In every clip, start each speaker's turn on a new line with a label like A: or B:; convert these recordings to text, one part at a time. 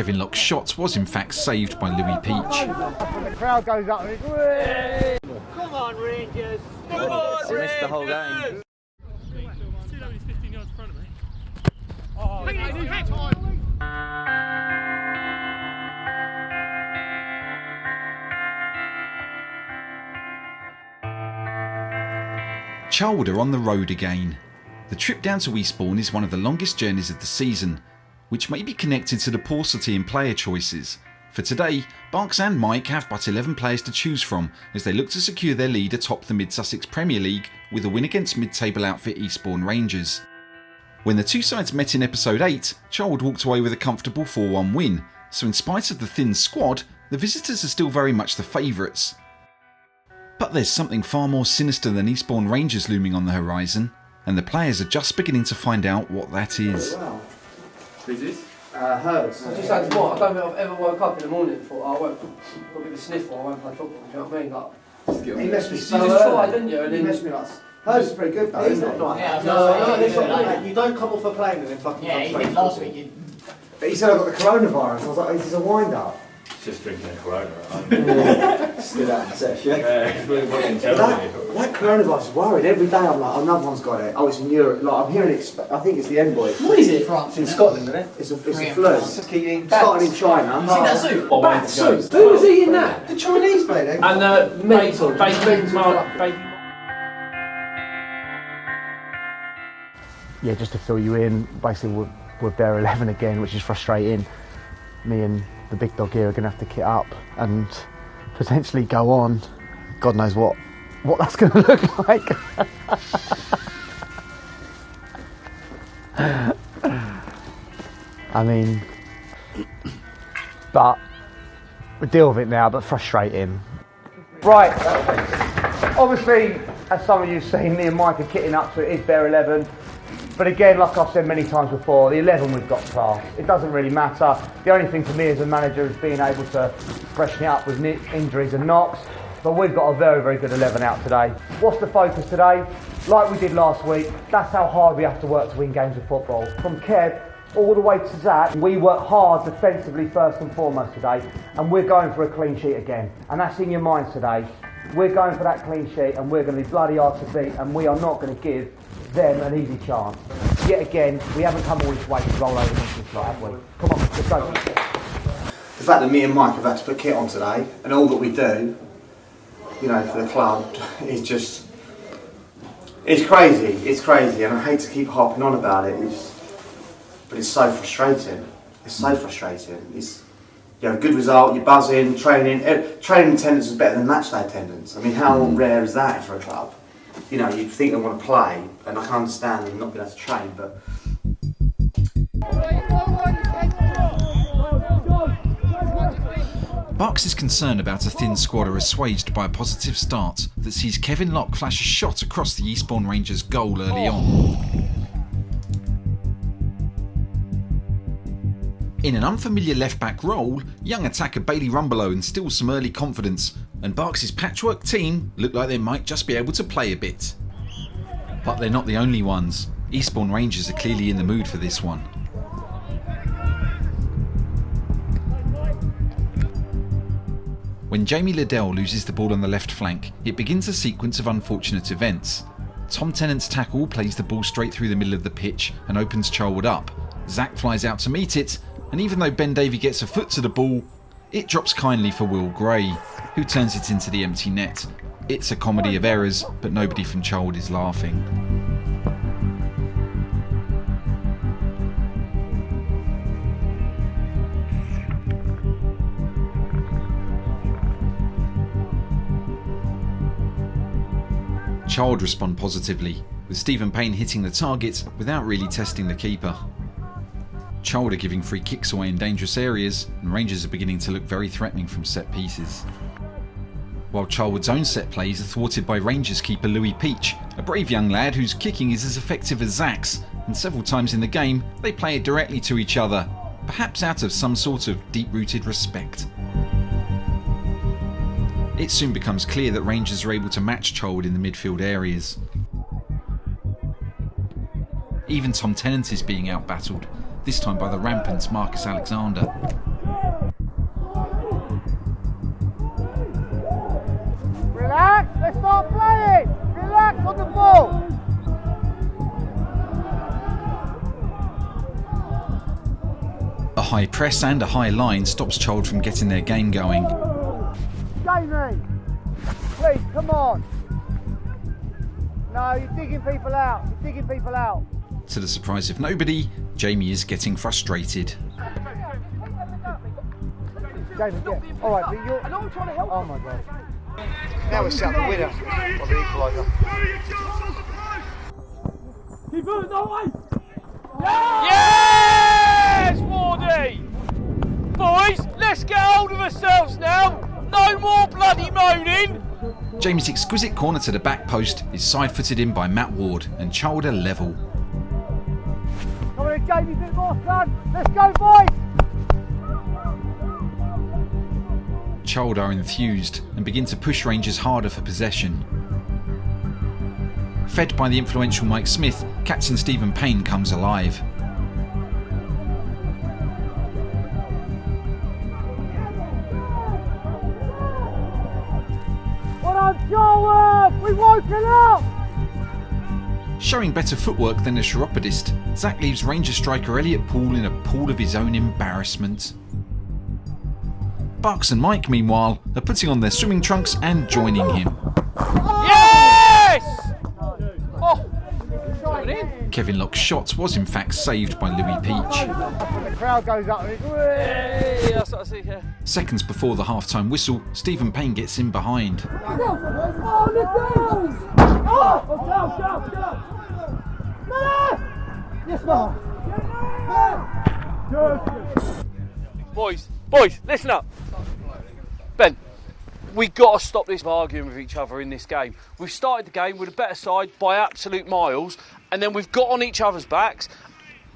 A: Kevin Lock's shot was in fact saved by Louis Peach.
B: The crowd goes up and it's...
C: Come on, Rangers! Come on, Rangers!
D: Missed the whole game.
E: He's 15 yards in front of me.
A: Charlwood are on the road again. The trip down to Eastbourne is one of the longest journeys of the season, which may be connected to the paucity in player choices. For today, Barks and Mike have but 11 players to choose from as they look to secure their lead atop the Mid-Sussex Premier League with a win against mid-table outfit Eastbourne Rangers. When the two sides met in episode 8, Charlwood walked away with a comfortable 4-1 win, so in spite of the thin squad, the visitors are still very much the favourites. But there's something far more sinister than Eastbourne Rangers looming on the horizon, and the players are just beginning to find out what that is.
F: Wow.
D: Who's this?
F: Hers.
G: I just had to what? I don't think I've ever woke up in the morning and thought, oh, I won't got a bit of a sniffle, I won't play football. Do you know what I mean? Like,
F: He messed me
G: you
F: so
G: just
F: early.
G: tried, didn't you? And
F: He
G: then
F: messed me like... Hers is pretty good though,
G: He's
F: isn't it?
G: not like that.
F: No, you don't come off a plane and then fucking come straight last week. But he said I got the coronavirus. I was like, this is a wind-up.
D: Just drinking a Corona, right?
F: Stood out in the sesh, yeah.
D: It's really
F: That coronavirus is worried. Every day I'm like, oh, another one's got it. Oh, it's in Europe. Like, I'm hearing it, I think it's the envoy.
G: What is it?
F: It's in Scotland, isn't it? It's a flu. Starting in China.
G: You see that suit?
D: Bat
G: suit? Who was eating that?
F: The Chinese made it.
G: And mental.
B: Yeah, just to fill you in, basically we're there 11 again, which is frustrating. Me and the big dog here are going to have to kit up and potentially go on. God knows what that's going to look like. I mean, but we deal with it now, but frustrating. Right, obviously, as some of you have seen, me and Mike are kitting up, so it is bare 11. But again, like I've said many times before, the 11 we've got class. It doesn't really matter. The only thing for me as a manager is being able to freshen it up with injuries and knocks. But we've got a very, very good 11 out today. What's the focus today? Like we did last week, that's how hard we have to work to win games of football. From Kev all the way to Zach, we work hard defensively first and foremost today, and we're going for a clean sheet again. And that's in your minds today. We're going for that clean sheet, and we're going to be bloody hard to beat, and we are not going to give them an easy chance. Yet again, we haven't come all this way to roll over against this lot, have we? Come on, let's go.
F: The fact that me and Mike have had to put kit on today, and all that we do, you know, for the club, is just... It's crazy, and I hate to keep harping on about it, but it's so frustrating. It's so frustrating. You have a good result, you're buzzing, training attendance is better than match day attendance. I mean, how rare is that for a club? You know, you'd think they want to play, and I can understand them not being able to train, but...
A: Barks is concerned about a thin squad are assuaged by a positive start that sees Kevin Lock flash a shot across the Eastbourne Rangers goal early on. In an unfamiliar left-back role, young attacker Bailey Rumbelow instills some early confidence, and Barks' patchwork team look like they might just be able to play a bit. But they're not the only ones. Eastbourne Rangers are clearly in the mood for this one. When Jamie Liddell loses the ball on the left flank, it begins a sequence of unfortunate events. Tom Tennant's tackle plays the ball straight through the middle of the pitch and opens Charlwood up. Zach flies out to meet it, and even though Ben Davey gets a foot to the ball, it drops kindly for Will Gray, who turns it into the empty net. It's a comedy of errors, but nobody from Charlwood is laughing. Charlwood respond positively, with Stephen Payne hitting the target without really testing the keeper. Charlwood are giving free kicks away in dangerous areas, and Rangers are beginning to look very threatening from set pieces. While Charlwood's own set plays are thwarted by Rangers keeper Louis Peach, a brave young lad whose kicking is as effective as Zach's, and several times in the game they play it directly to each other, perhaps out of some sort of deep-rooted respect. It soon becomes clear that Rangers are able to match Charlwood in the midfield areas. Even Tom Tennant is being out-battled, this time by the rampant Marcus Alexander. high press and a high line stops Charlwood from getting their game going.
B: Jamie! Please, come on! No, you're digging people out. You're digging people out.
A: To the surprise of nobody, Jamie is getting frustrated.
B: Jamie, yeah. All right, but you're... I know I'm trying to help. Oh my God. Now we're set up the winner of the equaliser.
E: Keep moving, no way!
C: Yes, Wardy! Boys, let's get hold of ourselves now. No more bloody moaning.
A: Jamie's exquisite corner to the back post is side-footed in by Matt Ward and Charlwood are level.
B: Come on, Jamie, a bit more, son. Let's go, boys!
A: Charlwood are enthused and begin to push Rangers harder for possession. Fed by the influential Mike Smith, captain Stephen Payne comes alive.
B: Well done, Charlwood! We woke it up!
A: Showing better footwork than the chiropodist, Zach leaves Ranger striker Elliot Poole in a pool of his own embarrassment. Bucks and Mike, meanwhile, are putting on their swimming trunks and joining him.
C: Yes! Oh,
A: Kevin Lock's shot was in fact saved by Louis Peach.
B: The crowd goes up and it's...
C: hey, that's what I see here.
A: Seconds before the half-time whistle, Stephen Payne gets in behind.
C: Boys, listen up. Ben, we've got to stop this arguing with each other in this game. We've started the game with a better side by absolute miles, and then we've got on each other's backs,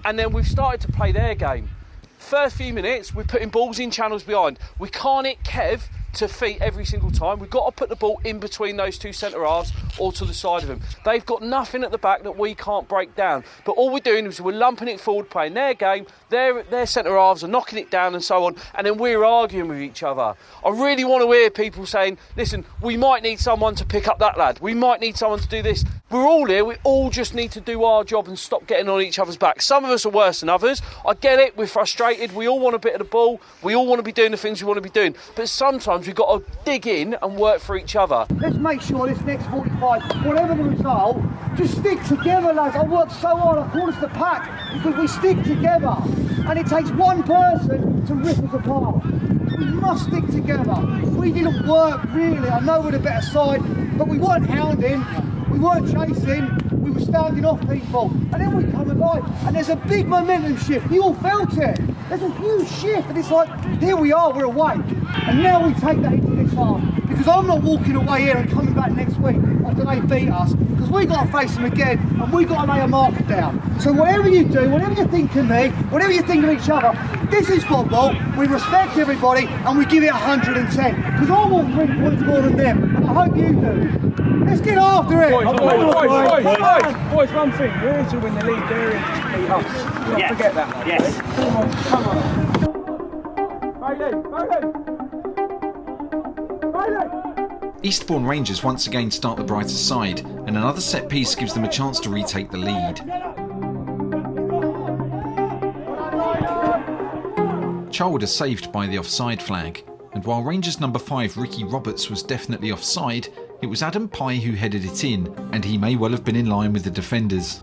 C: and then we've started to play their game. First few minutes, we're putting balls in channels behind. We can't hit Kev to feet every single time. We've got to put the ball in between those two centre-halves or to the side of them. They've got nothing at the back that we can't break down. But all we're doing is we're lumping it forward, playing their game, their centre-halves are knocking it down and so on, and then we're arguing with each other. I really want to hear people saying, listen, we might need someone to pick up that lad. We might need someone to do this. We're all here, we all just need to do our job and stop getting on each other's backs. Some of us are worse than others. I get it, we're frustrated, we all want a bit of the ball, we all want to be doing the things we want to be doing. But sometimes we've got to dig in and work for each other.
B: Let's make sure this next 45, whatever the result, just stick together, lads. I worked so hard, I call us the pack, because we stick together. And it takes one person to rip us apart. We must stick together. We didn't work, really. I know we're the better side, but we weren't hounding, we weren't chasing, we were standing off people. And then we come alive, and there's a big momentum shift. You all felt it. There's a huge shift, and it's like, here we are, we're awake. And now we take that into this half. Because I'm not walking away here and coming back next week after they beat us, because we've got to face them again, and we've got to lay a marker down. So whatever you do, whatever you think of me, whatever you think of each other, this is football. We respect everybody, and we give it 110. Because I want 3 points more than them, and I hope you do. Let's get after it.
E: Boys, one thing, we're here to win the league, they're here to beat us. Don't forget that.
C: Yes.
E: Come on. Bailey.
A: Eastbourne Rangers once again start the brighter side, and another set piece gives them a chance to retake the lead. Charlwood is saved by the offside flag, and while Rangers number 5 Ricky Roberts was definitely offside, it was Adam Pye who headed it in, and he may well have been in line with the defenders.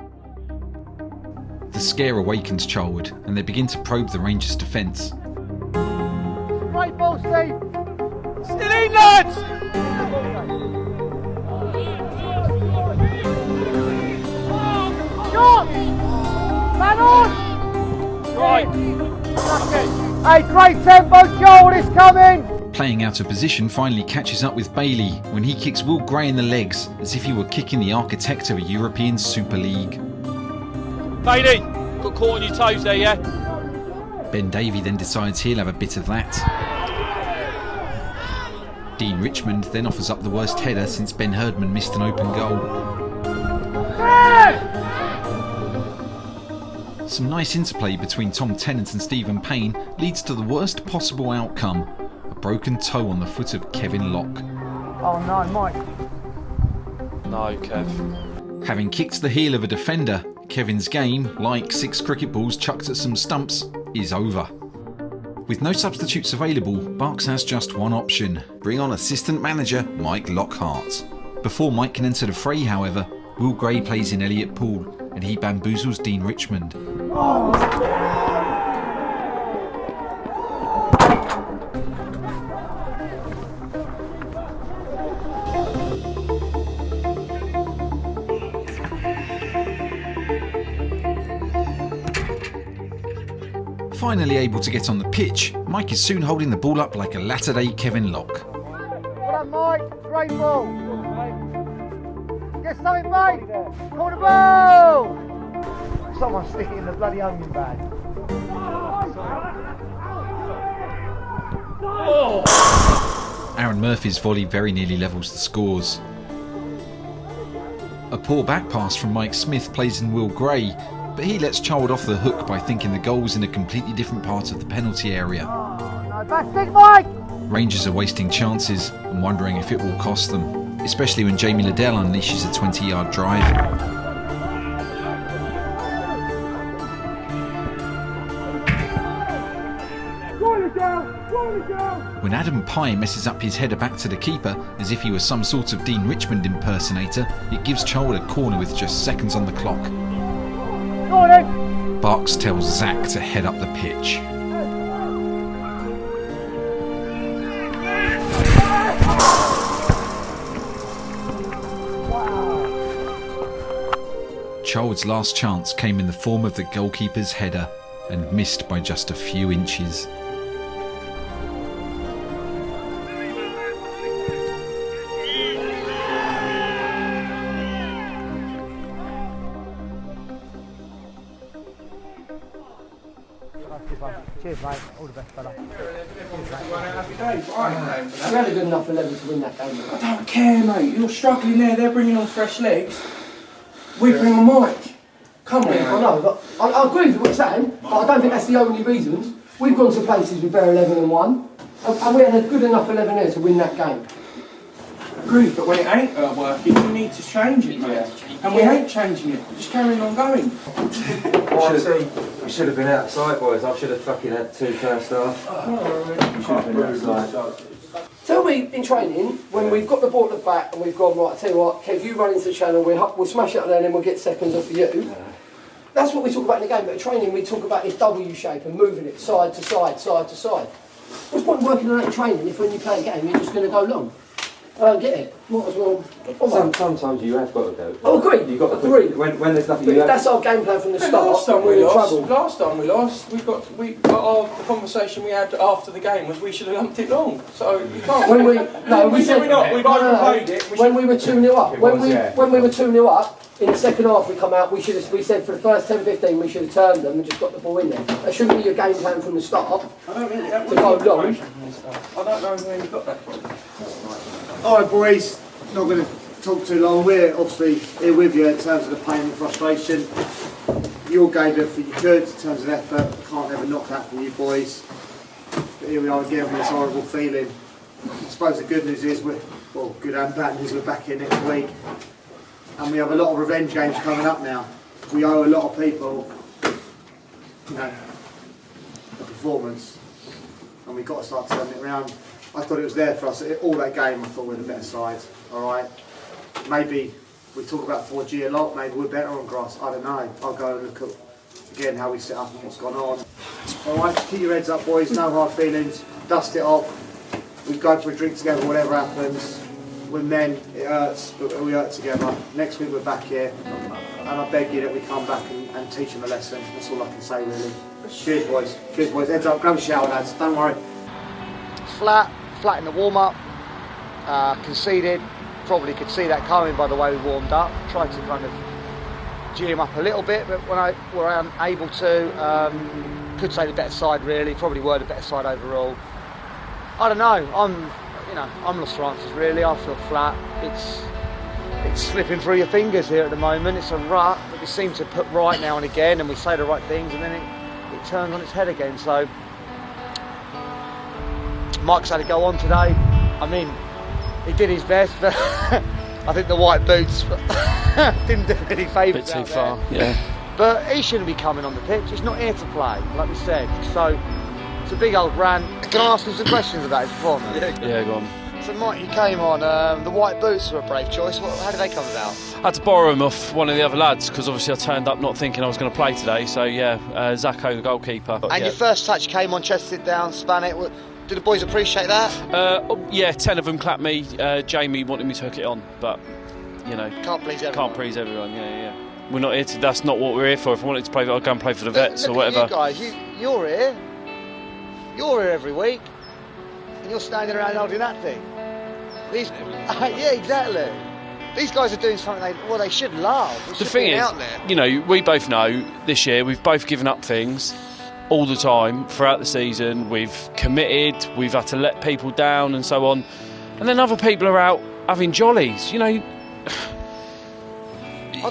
A: The scare awakens Charlwood, and they begin to probe the Rangers' defence.
B: Great ball, Steve.
C: Still in, lads!
B: Shot! Man on!
C: Right.
B: Hey, great tempo, Charlwood is coming!
A: Playing out of position finally catches up with Bailey when he kicks Will Gray in the legs as if he were kicking the architect of a European Super League.
C: Bailey, got caught on your toes there, yeah?
A: Ben Davey then decides he'll have a bit of that. Dean Richmond then offers up the worst header since Ben Herdman missed an open goal. Some nice interplay between Tom Tennant and Stephen Payne leads to the worst possible outcome, a broken toe on the foot of Kevin Lock.
B: Oh no, Mike.
C: No, Kev.
A: Having kicked the heel of a defender, Kevin's game, like 6 cricket balls chucked at some stumps, is over. With no substitutes available, Berks has just one option: bring on assistant manager Mike Lockhart. Before Mike can enter the fray, however, Will Gray plays in Elliot Poole and he bamboozles Dean Richmond. Finally able to get on the pitch, Mike is soon holding the ball up like a latter-day Kevin Locke.
B: Well done, Mike. Great ball. Get something, mate. Call the ball. Someone stick it in the bloody onion bag.
A: Aaron Murphy's volley very nearly levels the scores. A poor back pass from Mike Smith plays in Will Gray, but he lets Charlwood off the hook by thinking the goal was in a completely different part of the penalty area.
B: No, back stick, Mike.
A: Rangers are wasting chances and wondering if it will cost them, especially when Jamie Liddell unleashes a 20-yard drive. When Adam Pye messes up his header back to the keeper as if he was some sort of Dean Richmond impersonator, it gives Charlwood a corner with just seconds on the clock. Berks tells Zach to head up the pitch. Charlwood's last chance came in the form of the goalkeeper's header and missed by just a few inches.
B: Cheers, mate. All the best, fella.
G: We had a good enough 11 to win that game.
E: I don't care, mate. You're struggling there. They're bringing on fresh legs. We bring on Mike. Come on,
G: I
E: mate.
G: know, but I agree with what you're saying, but I don't think that's the only reasons. We've gone to places with bare 11 and 1, and we had a good enough 11 there to win that game.
E: Agree, but when it ain't working, you need to change it, mate. And we ain't changing it. We're just carrying on going.
H: We should have been outside, boys. I should have fucking had 2 first half. We should have been outside.
G: Tell me, in training, when we've got the ball at the back and we've gone, right, I tell you what, Kev, you run into the channel, we'll smash it up there and then we'll get seconds off of you. That's what we talk about in the game, but in training we talk about this W shape and moving it side to side, side to side. What's the point of working on that in training if when you play a game you're just going to go long? I don't get it. Might as well.
H: Sometimes you have got to go.
G: Oh, agreed.
H: You've got to
G: Agree.
H: When there's nothing
G: But
H: you
G: if
H: have
G: that's our game plan from the start,
E: Last time
G: we're
E: we
G: in
E: lost.
G: trouble.
E: Last time we lost. The conversation we had after the game was we should have lumped it long. So you can't.
G: When we said
E: we're not. We've overplayed it.
G: When we were 2-0 up. When we were 2-0 up. In the second half we come out, we said for the first 10-15 we should have turned them and just got the ball in there. That shouldn't be your game plan from the start.
E: I don't think that
G: to go long.
E: I don't know where you got that from.
F: Alright boys, not going to talk too long. We're obviously here with you in terms of the pain and frustration. You all gave everything you could in terms of effort. Can't ever knock that from you boys. But here we are again with this horrible feeling. I suppose the good news is good and bad news, we're back here next week. And we have a lot of revenge games coming up now. We owe a lot of people, a performance, and we've got to start turning it around. I thought it was there for us all that game. I thought we were the better side. All right, maybe we talk about 4G a lot. Maybe we're better on grass. I don't know. I'll go and look at again how we set up and what's gone on. All right, keep your heads up, boys. No hard feelings. Dust it off. We go for a drink together. Whatever happens. We're men, it hurts, but we hurt together. Next week we're back here, and I beg you that we come back and teach them a lesson. That's all I can say, really. Cheers, boys. Cheers, boys. Heads up, grab a shower, lads. Don't worry.
B: Flat in the warm-up. Conceded. Probably could see that coming by the way we warmed up. Tried to kind of G him up a little bit, but when I were unable to, could say the better side, really. Probably were the better side overall. I don't know. I'm lost for answers really. I feel flat. It's slipping through your fingers here at the moment. It's a rut that we seem to put right now and again, and we say the right things, and then it turns on its head again. So Mike's had to go on today. I mean, he did his best, but I think the white boots didn't do any favours.
C: Bit too far, yeah.
B: But he shouldn't be coming on the pitch. He's not here to play, like we said. So It's a big old rant. Can I ask him some questions about his performance?
C: Yeah, go on.
B: So Mike, you came on, the white boots were a brave choice. How did they come about?
C: I had to borrow them off one of the other lads because obviously I turned up not thinking I was going to play today. So yeah, Zacco, the goalkeeper.
B: And your first touch came on, chested down, span it. Did the boys appreciate that?
C: Yeah, 10 of them clapped me. Jamie wanted me to hook it on, but you know,
B: can't please everyone.
C: Can't please everyone. Yeah. We're not here to. That's not what we're here for. If I wanted to play, I'd go and play for the vets or whatever.
B: You guys, you're here. You're here every week, and you're standing around holding that thing. Yeah, exactly. These guys are doing something they should love.
C: The thing is, you know, we both know this year we've both given up things all the time throughout the season. We've committed, we've had to let people down and so on. And then other people are out having jollies. You know,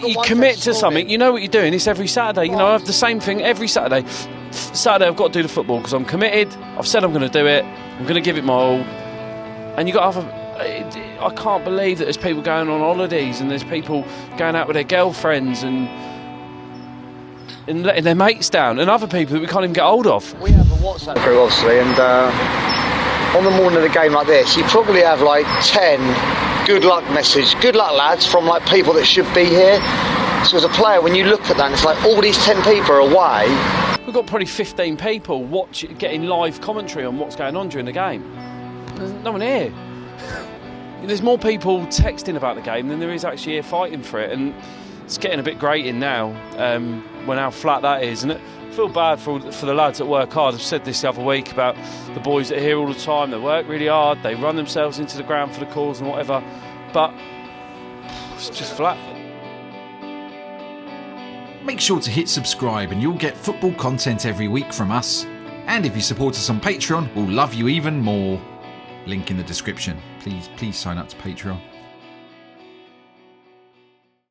C: you commit to something, you know what you're doing. It's every Saturday. You know, I have the same thing every Saturday. Saturday I've got to do the football because I'm committed. I've said I'm going to do it. I'm going to give it my all. And you got other. I can't believe that there's people going on holidays and there's people going out with their girlfriends and letting their mates down, and other people that we can't even get hold of.
B: We have a WhatsApp crew, obviously, and on the morning of the game like this, you probably have like 10 good luck lads from like people that should be here. So as a player, when you look at that, it's like all these 10 people are away.
C: We've got probably 15 people getting live commentary on what's going on during the game. There's no one here. There's more people texting about the game than there is actually here fighting for it, and it's getting a bit grating now when how flat that is. And I feel bad for the lads that work hard. I've said this the other week about the boys that are here all the time. They work really hard, they run themselves into the ground for the cause and whatever, but it's just flat.
A: Make sure to hit subscribe and you'll get football content every week from us. And if you support us on Patreon, we'll love you even more. Link in the description. Please sign up to Patreon.